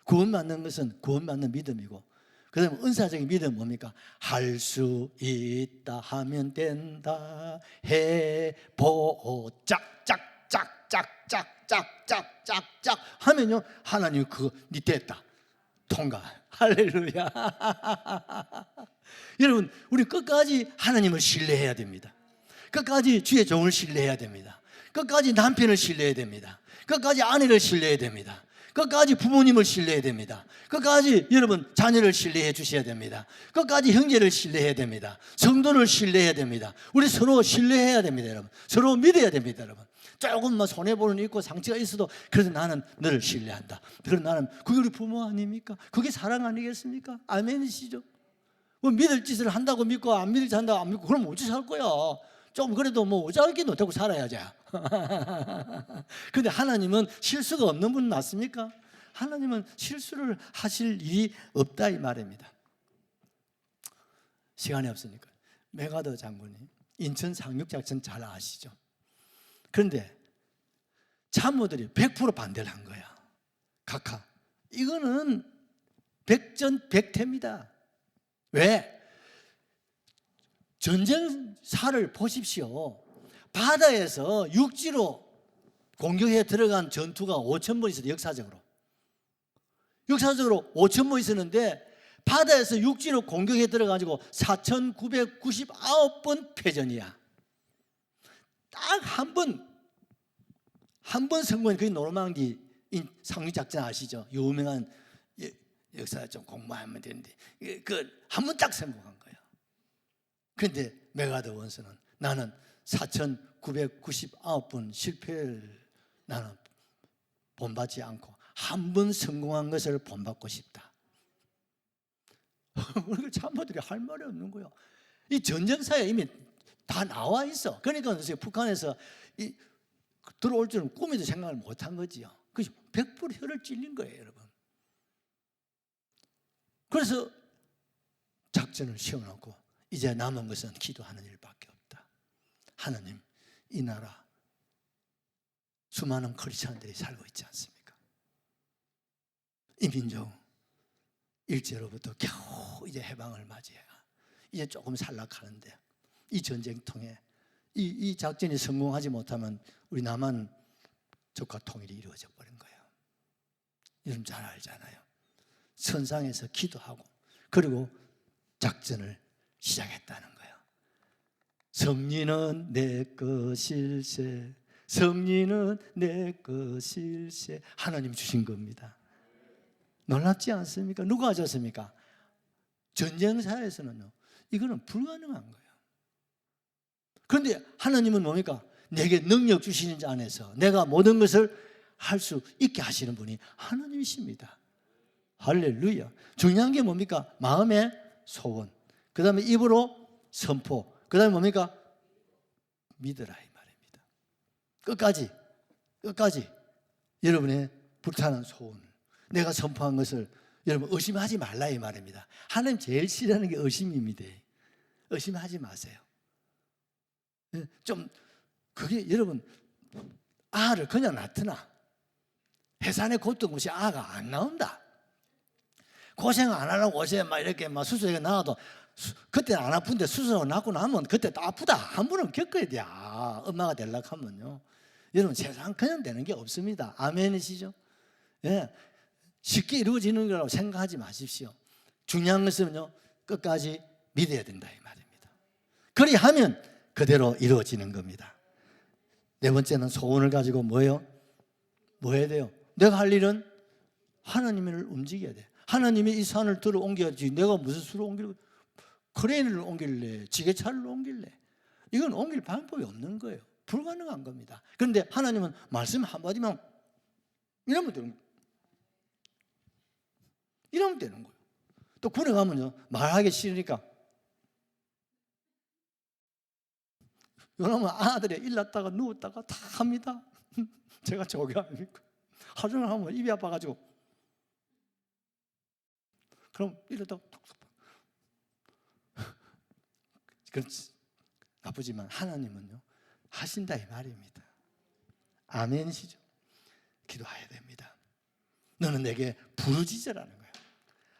구원받는 것은 구원받는 믿음이고, 그 다음에 은사적인 믿음은 뭡니까? 할 수 있다 하면 된다 해보 짝짝짝짝짝짝짝짝 하면요 하나님 그거 니 됐다 통과. 할렐루야. 여러분 우리 끝까지 하나님을 신뢰해야 됩니다. 끝까지 주의 종을 신뢰해야 됩니다. 끝까지 남편을 신뢰해야 됩니다. 끝까지 아내를 신뢰해야 됩니다. 끝까지 부모님을 신뢰해야 됩니다. 끝까지 여러분 자녀를 신뢰해 주셔야 됩니다. 끝까지 형제를 신뢰해야 됩니다. 성도를 신뢰해야 됩니다. 우리 서로 신뢰해야 됩니다. 여러분 서로 믿어야 됩니다. 여러분 조금만 손해보는 있고 상처가 있어도 그래도 나는 너를 신뢰한다. 그래도 나는, 그게 우리 부모 아닙니까? 그게 사랑 아니겠습니까? 아멘이시죠? 뭐 믿을 짓을 한다고 믿고 안 믿을 짓 한다고 안 믿고 그럼 어찌 살 거야? 좀 그래도 뭐 오자기는 못하고 살아야지. 근데 하나님은 실수가 없는 분 맞습니까? 하나님은 실수를 하실 일이 없다 이 말입니다. 시간이 없으니까 메가더 장군이 인천 상륙작전 잘 아시죠? 그런데 참모들이 100% 반대를 한 거야. 각하, 이거는 백전백태입니다. 왜? 전쟁사를 보십시오. 바다에서 육지로 공격해 들어간 전투가 5,000번 있어요. 역사적으로 5,000번 있었는데 바다에서 육지로 공격해 들어가지고 4,999번 패전이야. 딱 한 번 성공한 그게 노르망디 상륙작전 아시죠? 유명한 역사 좀 공부하면 되는데 그 한 번 딱 성공한 거예요. 그런데 메가더 원수는 나는 4,999번 실패를 나는 본받지 않고 한 번 성공한 것을 본받고 싶다. 그러니까 참모들이 할 말이 없는 거예요. 이 전쟁사에 이미 다 나와 있어. 그러니까 북한에서 들어올 줄은 꿈에도 생각을 못한 거지요. 그래서 100% 혀를 찔린 거예요, 여러분. 그래서 작전을 세워놓고 이제 남은 것은 기도하는 일밖에 없다. 하나님, 이 나라 수많은 크리스천들이 살고 있지 않습니까? 이 민족 일제로부터 겨우 이제 해방을 맞이해야 이제 조금 살락하는데 이 전쟁통에 이 작전이 성공하지 못하면 우리 남한 적과 통일이 이루어져 버린 거예요. 여러분 잘 알잖아요. 선상에서 기도하고 그리고 작전을 시작했다는 거예요. 승리는 내 것일세, 승리는 내 것일세. 하나님 주신 겁니다. 놀랍지 않습니까? 누가 줬습니까? 전쟁사에서는요, 이거는 불가능한 거예요. 그런데 하나님은 뭡니까? 내게 능력 주시는 자 안에서 내가 모든 것을 할 수 있게 하시는 분이 하나님이십니다. 할렐루야. 중요한 게 뭡니까? 마음의 소원, 그 다음에 입으로 선포, 그 다음에 뭡니까? 믿으라 이 말입니다. 끝까지 여러분의 불타는 소원, 내가 선포한 것을 여러분 의심하지 말라 이 말입니다. 하나님 제일 싫어하는 게 의심입니다. 의심하지 마세요. 좀 그게 여러분 아를 그냥 놔두나 해산에 걷던 것이 아가 안 나온다. 고생 안 하려고 옷에 막 이렇게 막 수술에 나와도 그때는 안 아픈데 수술하고 낳고 나면 그때 또 아프다. 한 번은 겪어야 돼. 엄마가 되려고 하면요. 여러분 세상 그냥 되는 게 없습니다. 아멘이시죠? 예. 쉽게 이루어지는 거라고 생각하지 마십시오. 중요한 것은요, 끝까지 믿어야 된다 이 말입니다. 그리하면 그대로 이루어지는 겁니다. 네 번째는 소원을 가지고 뭐예요? 뭐 해야 돼요? 내가 할 일은 하나님을 움직여야 돼. 하나님이 이 산을 들어 옮겨야지. 내가 무슨 수로 옮기고 크레인을 옮길래, 지게차를 옮길래. 이건 옮길 방법이 없는 거예요. 불가능한 겁니다. 그런데 하나님은 말씀 한마디만 이러면 되는 거예요. 이러면 되는 거예요. 또 군에 가면요, 말하기 싫으니까 왜냐면 아들이 일났다가 누웠다가 다 합니다. 제가 저기 아닙니까? 하루 종일 하면 입이 아파가지고 그럼 이러다가 그렇지 나쁘지만 하나님은요 하신다 이 말입니다. 아멘이시죠? 기도해야 됩니다. 너는 내게 부르짖으라는 거예요.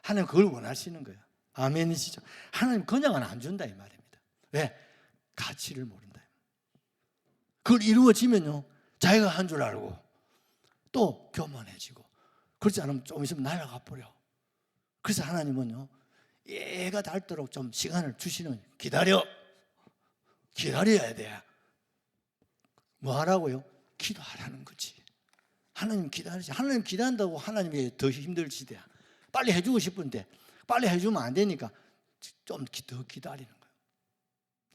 하나님 그걸 원하시는 거예요. 아멘이시죠? 하나님 그냥은 안 준다 이 말입니다. 왜? 가치를 모른다. 그걸 이루어지면요 자기가 한 줄 알고 또 교만해지고 그렇지 않으면 좀 있으면 날아가 버려. 그래서 하나님은요 얘가 닳도록 좀 시간을 주시는 기다려야 돼. 뭐 하라고요? 기도하라는 거지. 하나님 기다리지. 하나님 기다린다고 하나님이 더 힘들지대. 빨리 해주고 싶은데 빨리 해주면 안 되니까 좀 더 기다리는 거예요.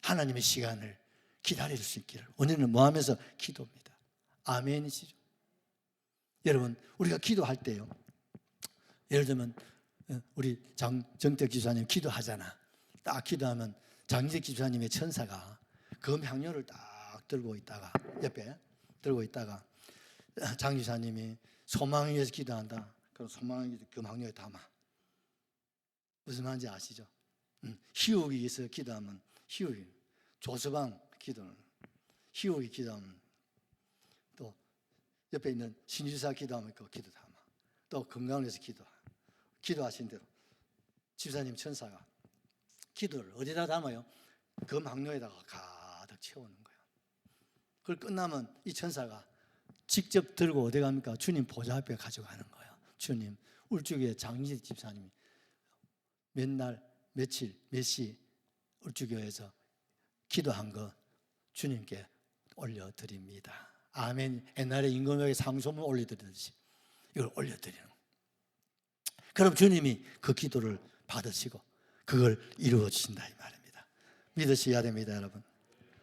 하나님의 시간을 기다릴 수 있기를 오늘은 뭐 하면서 기도입니다. 아멘이시죠? 여러분 우리가 기도할 때요 예를 들면 우리 정택 기수사님 기도하잖아. 딱 기도하면 장인택 기수사님의 천사가 검 향료를 딱 들고 있다가 옆에 들고 있다가 장지사님이 소망을 위해서 기도한다. 그럼 소망을 검 향료에 담아. 무슨 말인지 아시죠? 희옥이 위해서 기도하면 희옥이, 조서방 기도는 희옥이 기도하면, 또 옆에 있는 신지사 기도하면 그 기도 담아. 또 건강을 위해서 기도하신 대로 집사님 천사가 기도를 어디다 담아요? 검 항로에다가 가득 채우는 거예요. 그걸 끝나면 이 천사가 직접 들고 어디 갑니까? 주님 보좌 앞에 가져가는 거예요. 주님, 울주교의 장지 집사님이 몇 날, 며칠, 몇 시 울주교에서 기도한 거 주님께 올려드립니다. 아멘. 옛날에 임금에게 상소문 올려드리듯이 이걸 올려드리는 거예요. 그럼 주님이 그 기도를 받으시고 그걸 이루어 주신다 이 말입니다. 믿으셔야 됩니다, 여러분.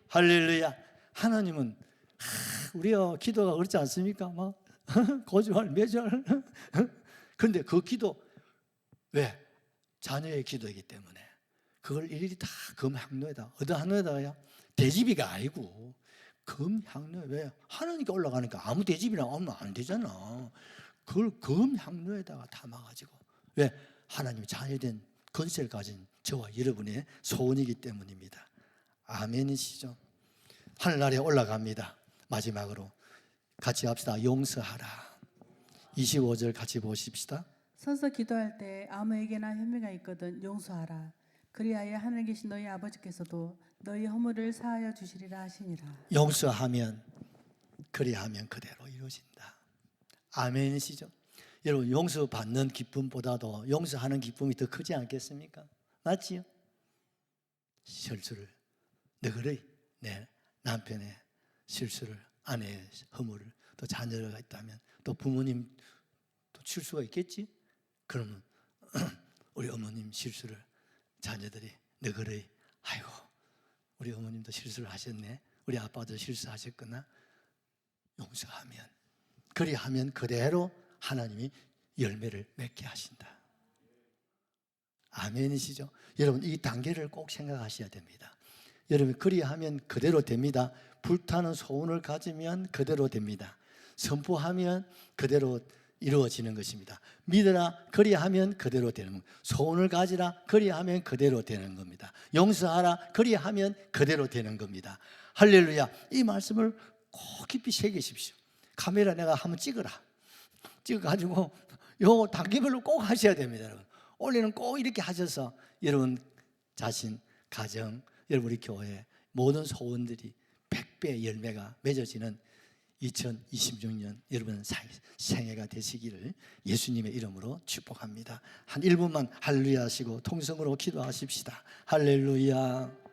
할렐루야. 하나님은 우리가 기도가 그렇지 않습니까? 막 고주할 매절. 그런데 그 기도 왜? 자녀의 기도이기 때문에 그걸 일일이 다 검 향로에다, 어떤 향로에다가요? 대집이가 아니고 검 향로에, 왜? 하나님께 올라가니까 아무 대집이나 오면 안 되잖아. 그걸 검 향로에다가 담아가지고, 왜? 하나님이 자녀된 건세를 가진 저와 여러분의 소원이기 때문입니다. 아멘이시죠? 하늘나라에 올라갑니다. 마지막으로 같이 합시다. 용서하라. 25절 같이 보십시다. 서서 기도할 때 아무에게나 혐의가 있거든 용서하라. 그리하여 하늘에 계신 너희 아버지께서도 너희 허물을 사하여 주시리라 하시니라. 용서하면, 그리하면 그대로 이루어진다. 아멘이시죠? 여러분, 용서받는 기쁨보다도 용서하는 기쁨이 더 크지 않겠습니까? 맞지요? 실수를, 너그러이 내 남편의 실수를, 아내의 허물을, 또 자녀가 있다면 또 부모님 또 실수가 있겠지? 그러면 우리 어머님 실수를 자녀들이 너그러이, 아이고 우리 어머님도 실수를 하셨네, 우리 아빠도 실수하셨구나, 용서하면, 그리하면 그대로 하나님이 열매를 맺게 하신다. 아멘이시죠? 여러분, 이 단계를 꼭 생각하셔야 됩니다. 여러분, 그리하면 그대로 됩니다. 불타는 소원을 가지면 그대로 됩니다. 선포하면 그대로 이루어지는 것입니다. 믿으라, 그리하면 그대로 되는 겁니다. 소원을 가지라, 그리하면 그대로 되는 겁니다. 용서하라, 그리하면 그대로 되는 겁니다. 할렐루야. 이 말씀을 꼭 깊이 새기십시오. 카메라 내가 한번 찍어가지고 요 단계별로 꼭 하셔야 됩니다. 여러분, 원래는 꼭 이렇게 하셔서 여러분 자신, 가정, 여러분 우리 교회 모든 소원들이 100배 열매가 맺어지는 2026년 여러분 생애가 되시기를 예수님의 이름으로 축복합니다. 한 1분만 할렐루야 하시고 통성으로 기도하십시다. 할렐루야.